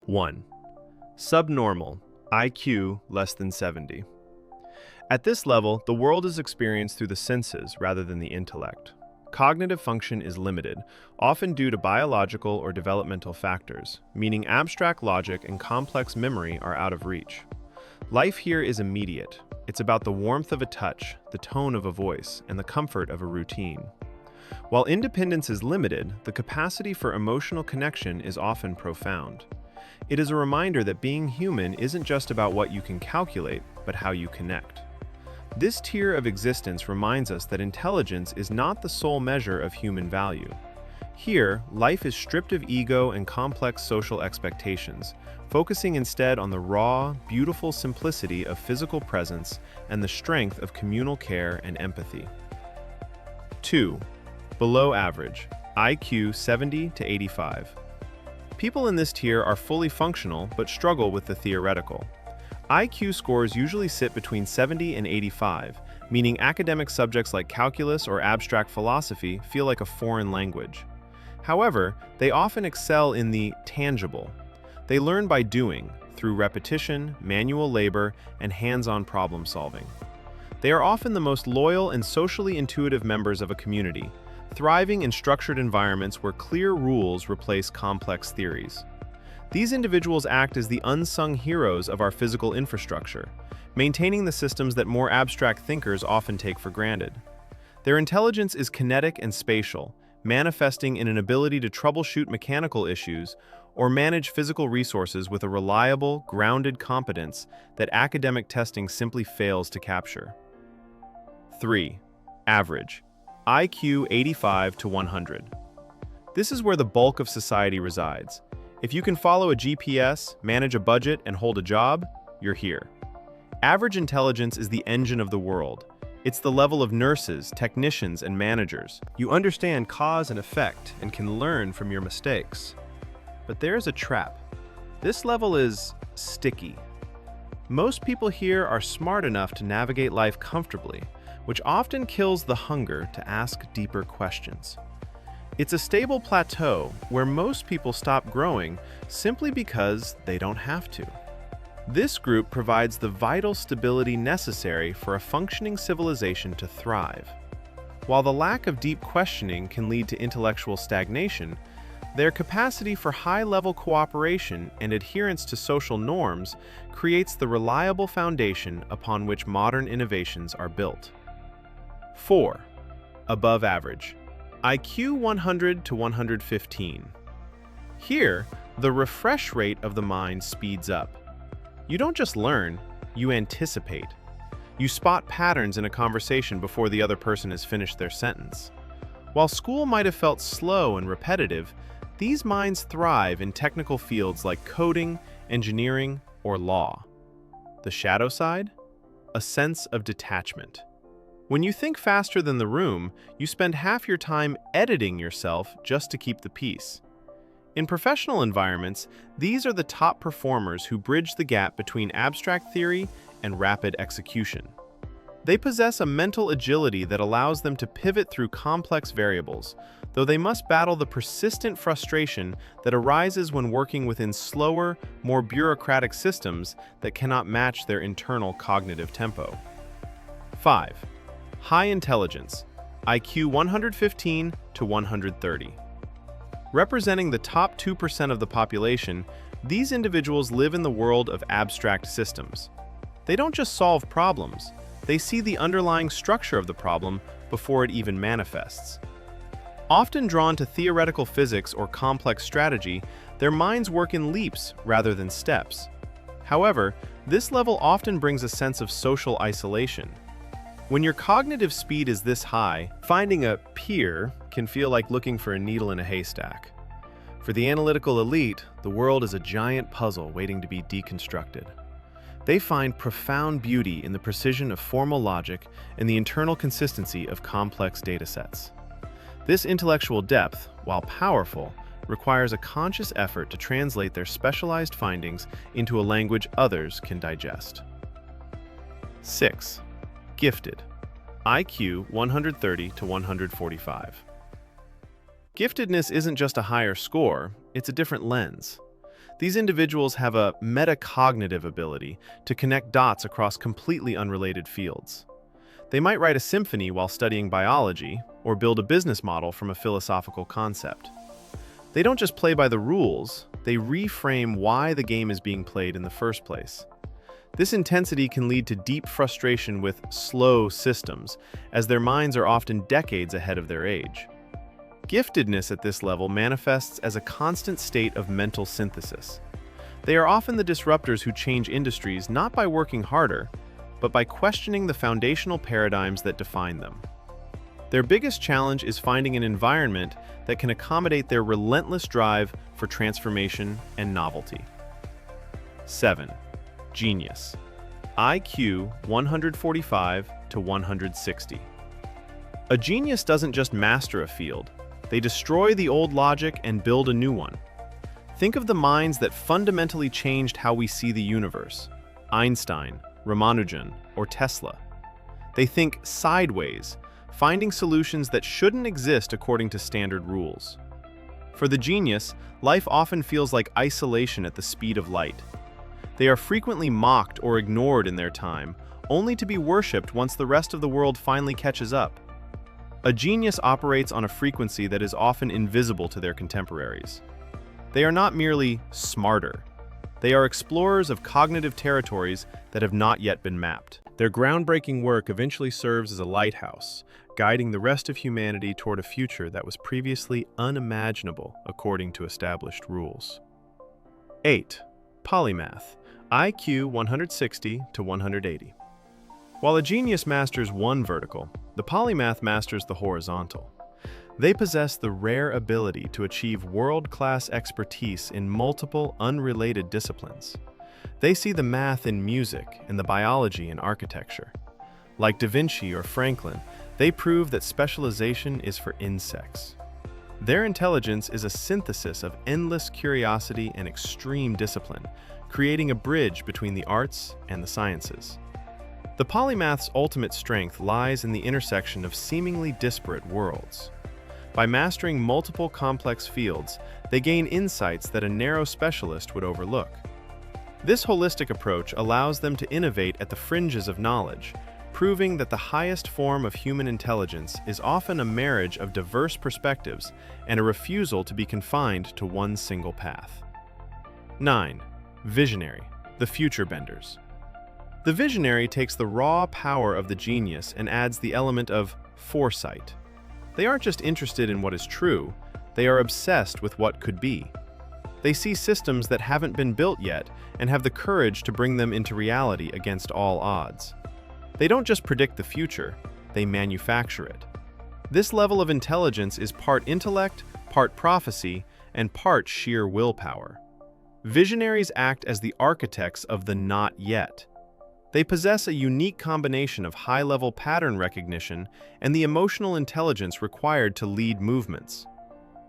1. Subnormal, IQ less than 70. At this level, the world is experienced through the senses rather than the intellect. Cognitive function is limited, often due to biological or developmental factors, meaning abstract logic and complex memory are out of reach. Life here is immediate. It's about the warmth of a touch, the tone of a voice, and the comfort of a routine. While independence is limited, the capacity for emotional connection is often profound. It is a reminder that being human isn't just about what you can calculate, but how you connect. This tier of existence reminds us that intelligence is not the sole measure of human value. Here, life is stripped of ego and complex social expectations, focusing instead on the raw, beautiful simplicity of physical presence and the strength of communal care and empathy. 2. Below average, IQ 70 to 85. People in this tier are fully functional but struggle with the theoretical. IQ scores usually sit between 70 and 85, meaning academic subjects like calculus or abstract philosophy feel like a foreign language. However, they often excel in the tangible. They learn by doing, through repetition, manual labor, and hands-on problem solving. They are often the most loyal and socially intuitive members of a community, thriving in structured environments where clear rules replace complex theories. These individuals act as the unsung heroes of our physical infrastructure, maintaining the systems that more abstract thinkers often take for granted. Their intelligence is kinetic and spatial, manifesting in an ability to troubleshoot mechanical issues or manage physical resources with a reliable, grounded competence that academic testing simply fails to capture. 3. Average, IQ 85 to 100. This is where the bulk of society resides. If you can follow a GPS, manage a budget, and hold a job, you're here. Average intelligence is the engine of the world. It's the level of nurses, technicians, and managers. You understand cause and effect and can learn from your mistakes. But there's a trap. This level is sticky. Most people here are smart enough to navigate life comfortably, which often kills the hunger to ask deeper questions. It's a stable plateau where most people stop growing simply because they don't have to. This group provides the vital stability necessary for a functioning civilization to thrive. While the lack of deep questioning can lead to intellectual stagnation, their capacity for high-level cooperation and adherence to social norms creates the reliable foundation upon which modern innovations are built. 4. Above average, IQ 100 to 115. Here, the refresh rate of the mind speeds up. You don't just learn, you anticipate. You spot patterns in a conversation before the other person has finished their sentence. While school might have felt slow and repetitive, these minds thrive in technical fields like coding, engineering, or law. The shadow side? A sense of detachment. When you think faster than the room, you spend half your time editing yourself just to keep the peace. In professional environments, these are the top performers who bridge the gap between abstract theory and rapid execution. They possess a mental agility that allows them to pivot through complex variables, though they must battle the persistent frustration that arises when working within slower, more bureaucratic systems that cannot match their internal cognitive tempo. 5. High intelligence, IQ 115 to 130. Representing the top 2% of the population, these individuals live in the world of abstract systems. They don't just solve problems, they see the underlying structure of the problem before it even manifests. Often drawn to theoretical physics or complex strategy, their minds work in leaps rather than steps. However, this level often brings a sense of social isolation. When your cognitive speed is this high, finding a peer can feel like looking for a needle in a haystack. For the analytical elite, the world is a giant puzzle waiting to be deconstructed. They find profound beauty in the precision of formal logic and the internal consistency of complex datasets. This intellectual depth, while powerful, requires a conscious effort to translate their specialized findings into a language others can digest. 6. Gifted, IQ 130 to 145. Giftedness isn't just a higher score, it's a different lens. These individuals have a metacognitive ability to connect dots across completely unrelated fields. They might write a symphony while studying biology, or build a business model from a philosophical concept. They don't just play by the rules, they reframe why the game is being played in the first place. This intensity can lead to deep frustration with slow systems, as their minds are often decades ahead of their age. Giftedness at this level manifests as a constant state of mental synthesis. They are often the disruptors who change industries not by working harder, but by questioning the foundational paradigms that define them. Their biggest challenge is finding an environment that can accommodate their relentless drive for transformation and novelty. 7. Genius. IQ 145 to 160. A genius doesn't just master a field, they destroy the old logic and build a new one. Think of the minds that fundamentally changed how we see the universe: Einstein, Ramanujan, or Tesla. They think sideways, finding solutions that shouldn't exist according to standard rules. For the genius, life often feels like isolation at the speed of light. They are frequently mocked or ignored in their time, only to be worshipped once the rest of the world finally catches up. A genius operates on a frequency that is often invisible to their contemporaries. They are not merely smarter. They are explorers of cognitive territories that have not yet been mapped. Their groundbreaking work eventually serves as a lighthouse, guiding the rest of humanity toward a future that was previously unimaginable according to established rules. 8. Polymath. IQ 160 to 180. While a genius masters one vertical, the polymath masters the horizontal. They possess the rare ability to achieve world-class expertise in multiple, unrelated disciplines. They see the math in music and the biology in architecture. Like Da Vinci or Franklin, they prove that specialization is for insects. Their intelligence is a synthesis of endless curiosity and extreme discipline, creating a bridge between the arts and the sciences. The polymath's ultimate strength lies in the intersection of seemingly disparate worlds. By mastering multiple complex fields, they gain insights that a narrow specialist would overlook. This holistic approach allows them to innovate at the fringes of knowledge, proving that the highest form of human intelligence is often a marriage of diverse perspectives and a refusal to be confined to one single path. 9. Visionary, the future benders. The visionary takes the raw power of the genius and adds the element of foresight. They aren't just interested in what is true, they are obsessed with what could be. They see systems that haven't been built yet and have the courage to bring them into reality against all odds. They don't just predict the future, they manufacture it. This level of intelligence is part intellect, part prophecy, and part sheer willpower. Visionaries act as the architects of the not yet. They possess a unique combination of high-level pattern recognition and the emotional intelligence required to lead movements.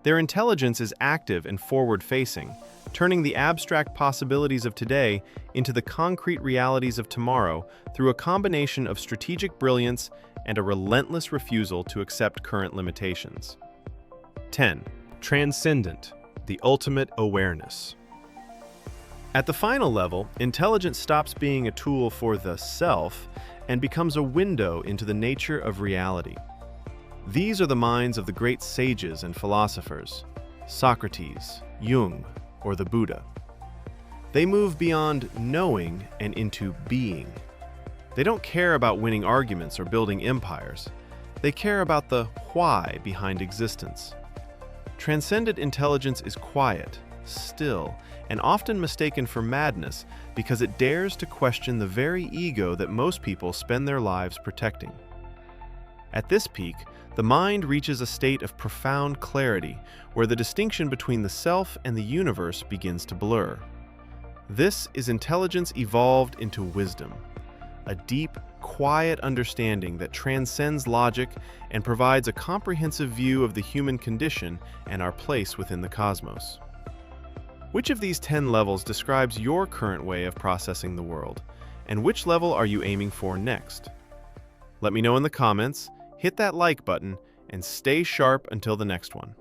Their intelligence is active and forward-facing, turning the abstract possibilities of today into the concrete realities of tomorrow through a combination of strategic brilliance and a relentless refusal to accept current limitations. 10. Transcendent, the ultimate awareness. At the final level, intelligence stops being a tool for the self and becomes a window into the nature of reality. These are the minds of the great sages and philosophers, Socrates, Jung, or the Buddha. They move beyond knowing and into being. They don't care about winning arguments or building empires. They care about the why behind existence. Transcendent intelligence is quiet, still, and often mistaken for madness because it dares to question the very ego that most people spend their lives protecting. At this peak, the mind reaches a state of profound clarity where the distinction between the self and the universe begins to blur. This is intelligence evolved into wisdom, a deep, quiet understanding that transcends logic and provides a comprehensive view of the human condition and our place within the cosmos. Which of these 10 levels describes your current way of processing the world, and which level are you aiming for next? Let me know in the comments, hit that like button, and stay sharp until the next one.